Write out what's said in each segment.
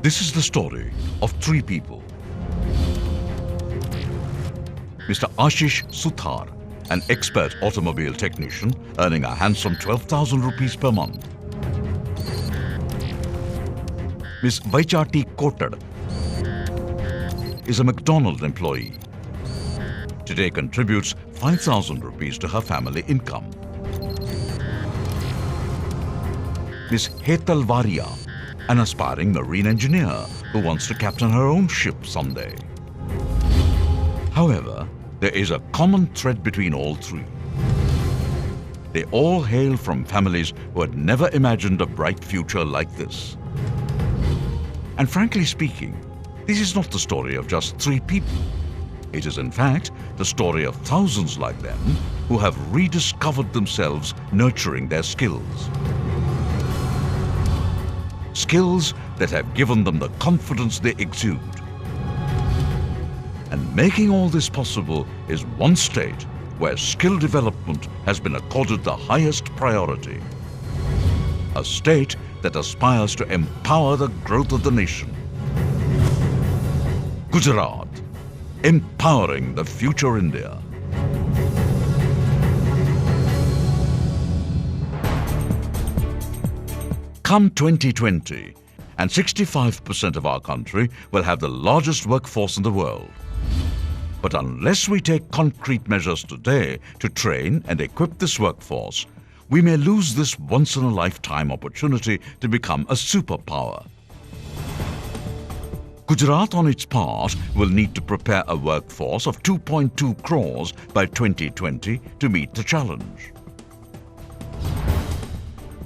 This is the story of three people. Mr. Ashish Suthar, an expert automobile technician earning a handsome 12,000 rupees per month. Ms. Vaichati Kotad is a McDonald's employee. Today contributes 5,000 rupees to her family income. Ms. Hetal Varia, an aspiring marine engineer who wants to captain her own ship someday. However, there is a common thread between all three. They all hail from families who had never imagined a bright future like this. And frankly speaking, this is not the story of just three people. It is in fact the story of thousands like them who have rediscovered themselves nurturing their skills. Skills that have given them the confidence they exude. And making all this possible is one state where skill development has been accorded the highest priority. A state that aspires to empower the growth of the nation. Gujarat, empowering the future India. Come 2020, and 65% of our country will have the largest workforce in the world. But unless we take concrete measures today to train and equip this workforce, we may lose this once-in-a-lifetime opportunity to become a superpower. Gujarat, on its part, will need to prepare a workforce of 2.2 crores by 2020 to meet the challenge.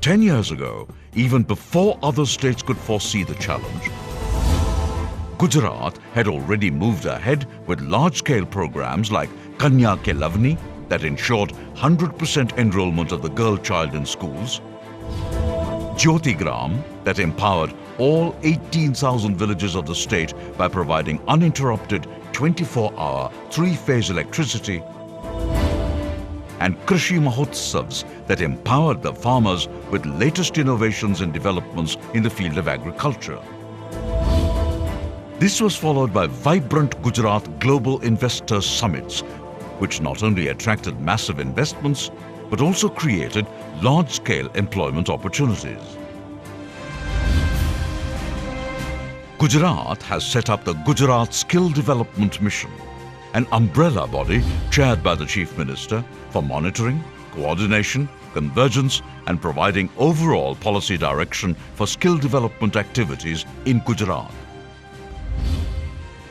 10 years ago, even before other states could foresee the challenge, Gujarat had already moved ahead with large-scale programs like Kanya Ke Lavani that ensured 100% enrollment of the girl child in schools, Jyotigram that empowered all 18,000 villages of the state by providing uninterrupted 24-hour, three-phase electricity, and Krishi Mahotsavs that empowered the farmers with latest innovations and developments in the field of agriculture. This was followed by vibrant Gujarat Global Investors Summits, which not only attracted massive investments, but also created large-scale employment opportunities. Gujarat has set up the Gujarat Skill Development Mission, an umbrella body chaired by the Chief Minister for monitoring, coordination, convergence and providing overall policy direction for skill development activities in Gujarat.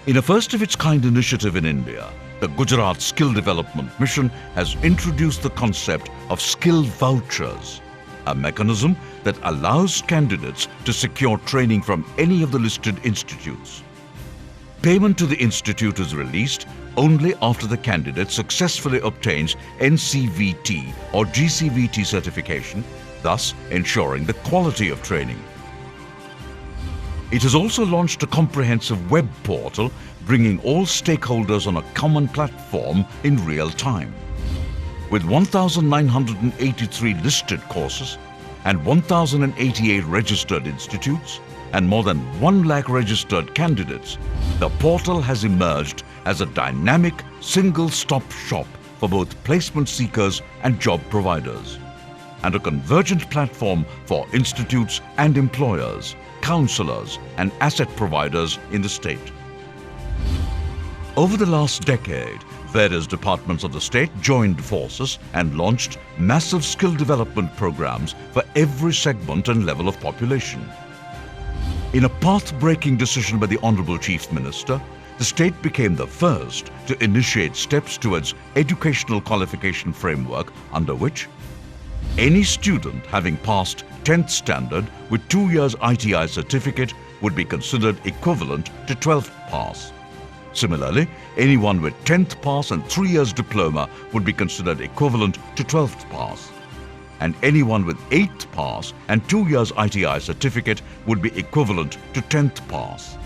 In a first-of-its-kind initiative in India, the Gujarat Skill Development Mission has introduced the concept of skill vouchers, a mechanism that allows candidates to secure training from any of the listed institutes. Payment to the institute is released only after the candidate successfully obtains NCVT or GCVT certification, thus ensuring the quality of training. It has also launched a comprehensive web portal bringing all stakeholders on a common platform in real time. With 1,983 listed courses and 1,088 registered institutes and more than 1 lakh registered candidates, the portal has emerged as a dynamic single-stop shop for both placement seekers and job providers, and a convergent platform for institutes and employers, counsellors and asset providers in the state. Over the last decade, various departments of the state joined forces and launched massive skill development programs for every segment and level of population. In a path-breaking decision by the Honourable Chief Minister, the state became the first to initiate steps towards educational qualification framework under which any student having passed 10th standard with 2 years ITI certificate would be considered equivalent to 12th pass. Similarly, anyone with 10th pass and 3 years diploma would be considered equivalent to 12th pass. And anyone with 8th pass and 2 years ITI certificate would be equivalent to 10th pass.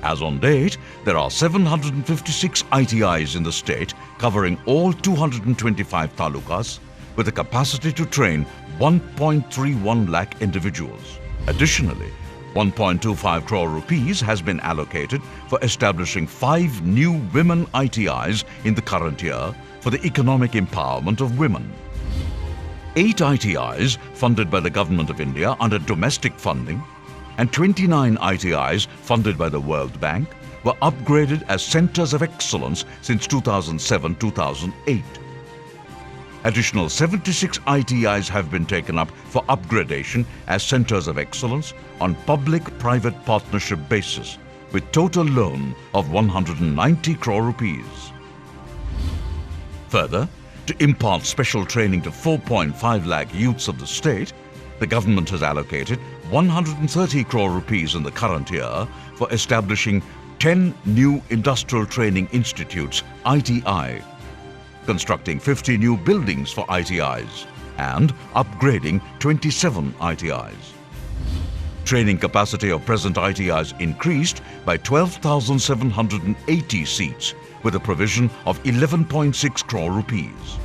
As on date, there are 756 ITIs in the state covering all 225 talukas with a capacity to train 1.31 lakh individuals. Additionally, 1.25 crore rupees has been allocated for establishing 5 new women ITIs in the current year for the economic empowerment of women. 8 ITIs funded by the Government of India under domestic funding and 29 ITIs funded by the World Bank were upgraded as centers of excellence since 2007-2008. Additional 76 ITIs have been taken up for upgradation as centers of excellence on public-private partnership basis with total loan of 190 crore rupees. Further, to impart special training to 4.5 lakh youths of the state, the government has allocated 130 crore rupees in the current year for establishing 10 new industrial training institutes, ITI, constructing 50 new buildings for ITIs, and upgrading 27 ITIs. Training capacity of present ITIs increased by 12,780 seats with a provision of 11.6 crore rupees.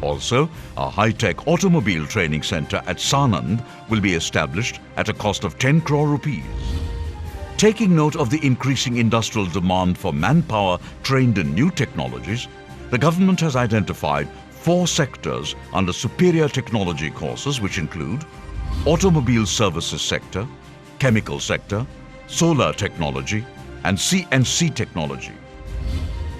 Also, a high-tech automobile training center at Sanand will be established at a cost of 10 crore rupees. Taking note of the increasing industrial demand for manpower trained in new technologies, the government has identified 4 sectors under superior technology courses, which include automobile services sector, chemical sector, solar technology, and CNC technology.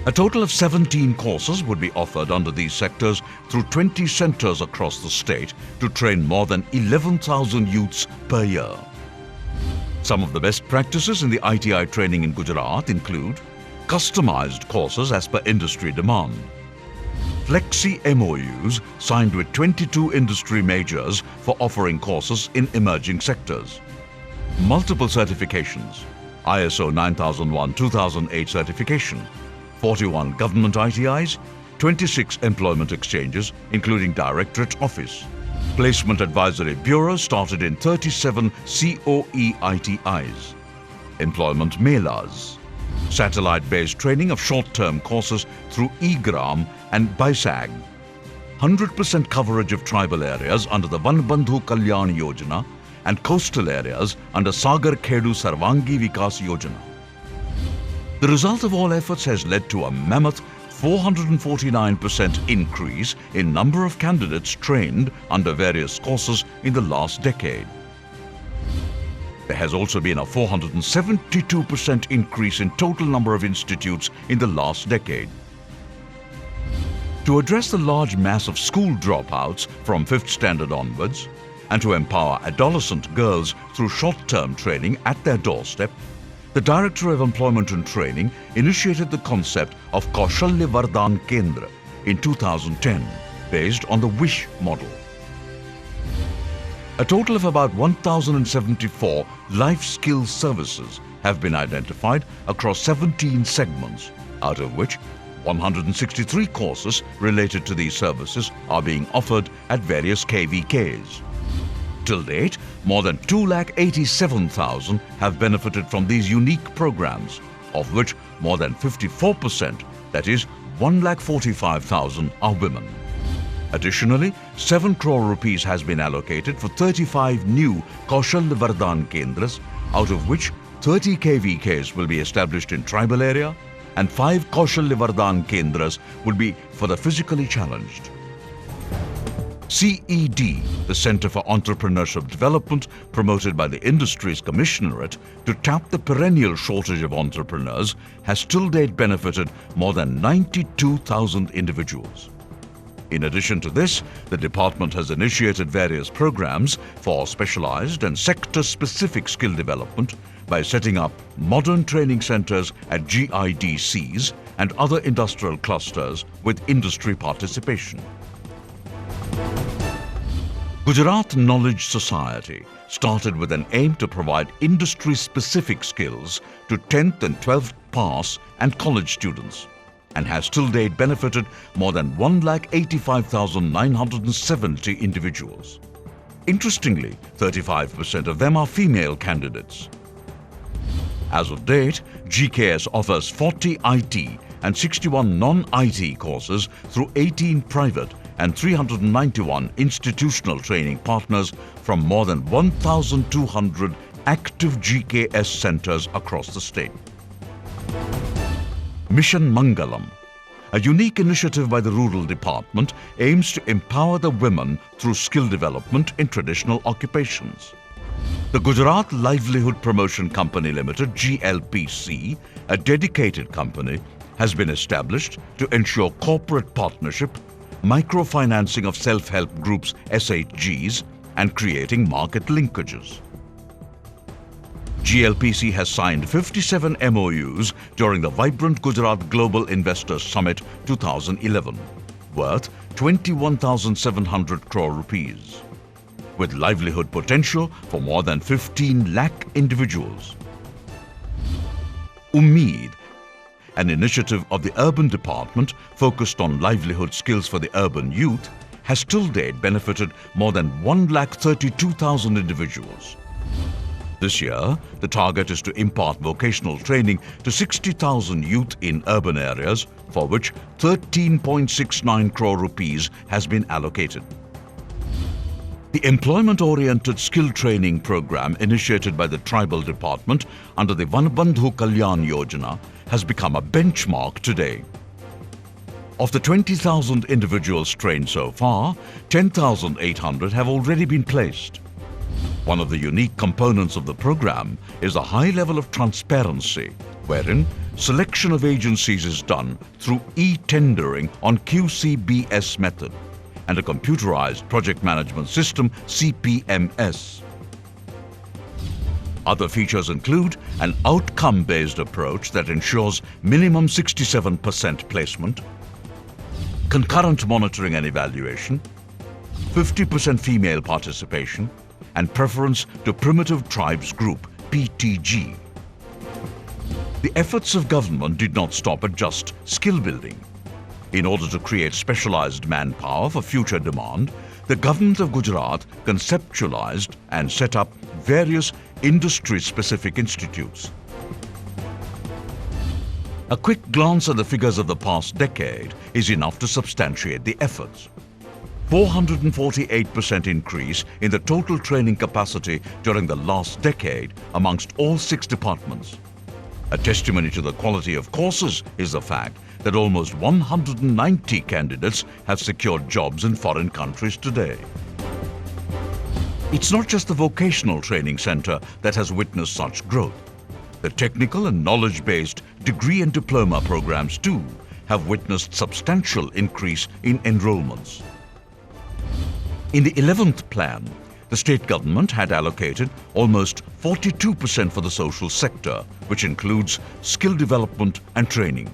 A total of 17 courses would be offered under these sectors through 20 centers across the state to train more than 11,000 youths per year. Some of the best practices in the ITI training in Gujarat include customized courses as per industry demand, flexi MOUs signed with 22 industry majors for offering courses in emerging sectors, multiple certifications, ISO 9001-2008 certification, 41 government ITIs, 26 employment exchanges including Directorate Office, Placement Advisory Bureau started in 37 COE ITIs, employment melas, satellite-based training of short-term courses through eGram and BISAG, 100% coverage of tribal areas under the Vanbandhu Kalyan Yojana and coastal areas under Sagar Khedu Sarvangi Vikas Yojana. The result of all efforts has led to a mammoth 449% increase in number of candidates trained under various courses in the last decade. There has also been a 472% increase in total number of institutes in the last decade. To address the large mass of school dropouts from 5th standard onwards, and to empower adolescent girls through short-term training at their doorstep, the Director of Employment and Training initiated the concept of Kaushalya Vardhan Kendra in 2010, based on the WISH model. A total of about 1,074 life skills services have been identified across 17 segments, out of which 163 courses related to these services are being offered at various KVKs. Till date, more than 2,87,000 have benefited from these unique programs, of which more than 54%, that is 1,45,000, are women. Additionally, 7 crore rupees has been allocated for 35 new Kaushalya Vardhan Kendras, out of which 30 KVKs will be established in tribal area and 5 Kaushalya Vardhan Kendras will be for the physically challenged. CED, the Centre for Entrepreneurship Development, promoted by the Industries Commissionerate to tap the perennial shortage of entrepreneurs, has till date benefited more than 92,000 individuals. In addition to this, the department has initiated various programs for specialized and sector-specific skill development by setting up modern training centers at GIDCs and other industrial clusters with industry participation. Gujarat Knowledge Society started with an aim to provide industry-specific skills to 10th and 12th pass and college students, and has till date benefited more than 1,85,970 individuals. Interestingly, 35% of them are female candidates. As of date, GKS offers 40 IT and 61 non-IT courses through 18 private and 391 institutional training partners from more than 1,200 active GKS centers across the state. Mission Mangalam, a unique initiative by the Rural Department, aims to empower the women through skill development in traditional occupations. The Gujarat Livelihood Promotion Company Limited, GLPC, a dedicated company, has been established to ensure corporate partnership, microfinancing of self-help groups, SHGs, and creating market linkages. GLPC has signed 57 MOUs during the vibrant Gujarat Global Investors Summit 2011, worth 21,700 crore rupees, with livelihood potential for more than 15 lakh individuals. Ummeed, an initiative of the Urban Department focused on livelihood skills for the urban youth, has till date benefited more than 1,32,000 individuals. This year, the target is to impart vocational training to 60,000 youth in urban areas, for which 13.69 crore rupees has been allocated. The employment-oriented skill training program initiated by the Tribal Department under the Vanbandhu Kalyan Yojana has become a benchmark today. Of the 20,000 individuals trained so far, 10,800 have already been placed. One of the unique components of the program is a high level of transparency, wherein selection of agencies is done through e-tendering on QCBS method and a computerized project management system, CPMS. Other features include an outcome-based approach that ensures minimum 67% placement, concurrent monitoring and evaluation, 50% female participation, and preference to Primitive Tribes Group, PTG. The efforts of government did not stop at just skill building. In order to create specialized manpower for future demand, the government of Gujarat conceptualized and set up various industry-specific institutes. A quick glance at the figures of the past decade is enough to substantiate the efforts. 448% increase in the total training capacity during the last decade amongst all 6 departments. A testimony to the quality of courses is the fact that almost 190 candidates have secured jobs in foreign countries today. It's not just the vocational training center that has witnessed such growth. The technical and knowledge-based degree and diploma programs too have witnessed substantial increase in enrollments. In the 11th plan, the state government had allocated almost 42% for the social sector, which includes skill development and training.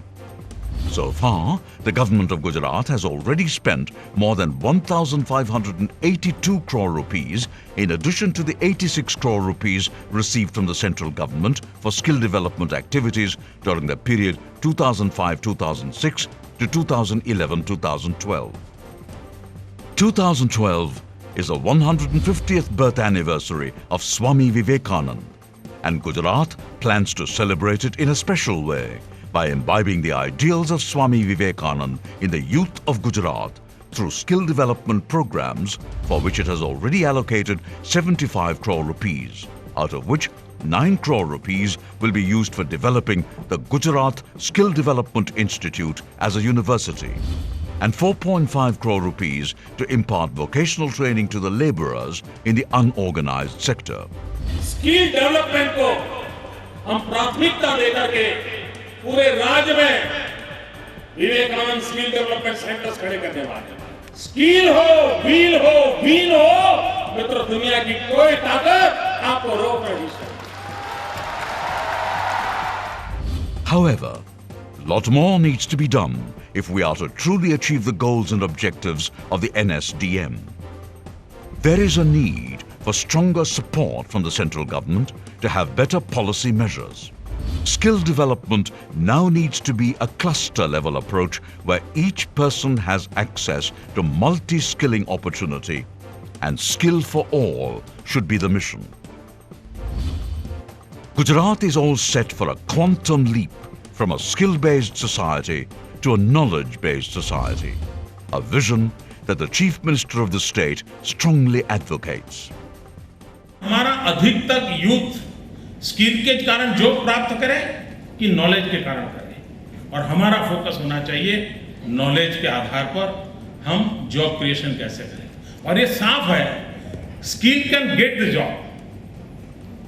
So far, the government of Gujarat has already spent more than 1,582 crore rupees in addition to the 86 crore rupees received from the central government for skill development activities during the period 2005-2006 to 2011-2012. 2012 is the 150th birth anniversary of Swami Vivekananda, and Gujarat plans to celebrate it in a special way by imbibing the ideals of Swami Vivekananda in the youth of Gujarat through skill development programs, for which it has already allocated 75 crore rupees, out of which 9 crore rupees will be used for developing the Gujarat Skill Development Institute as a university, and 4.5 crore rupees to impart vocational training to the laborers in the unorganized sector. Skill development को हम प्राथमिकता देकर के पूरे राज्य में Vivekananda skill development centres खड़े करने वाले हैं। स्किल हो, व्हील हो, बीन हो, मित्रों दुनिया की कोई ताकत आपको रोक नहीं सकती। However, a lot more needs to be done if we are to truly achieve the goals and objectives of the NSDM. There is a need for stronger support from the central government to have better policy measures. Skill development now needs to be a cluster-level approach where each person has access to multi-skilling opportunity, and skill for all should be the mission. Gujarat is all set for a quantum leap from a skill-based society to a knowledge-based society, a vision that the Chief Minister of the state strongly advocates. हमारा अधिकतर youth skill के कारण job प्राप्त करे कि knowledge के कारण करे, और हमारा फोकस होना चाहिए नॉलेज के आधार पर हम जॉब क्रिएशन कैसे करें। और ये साफ है, skill can get the job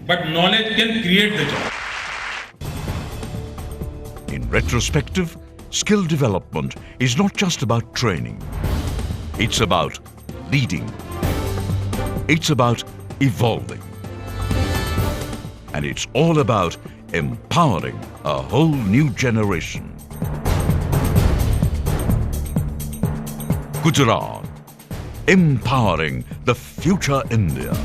but knowledge can create the job. In retrospective, skill development is not just about training. It's about leading. It's about evolving. And it's all about empowering a whole new generation. Gujarat, empowering the future India.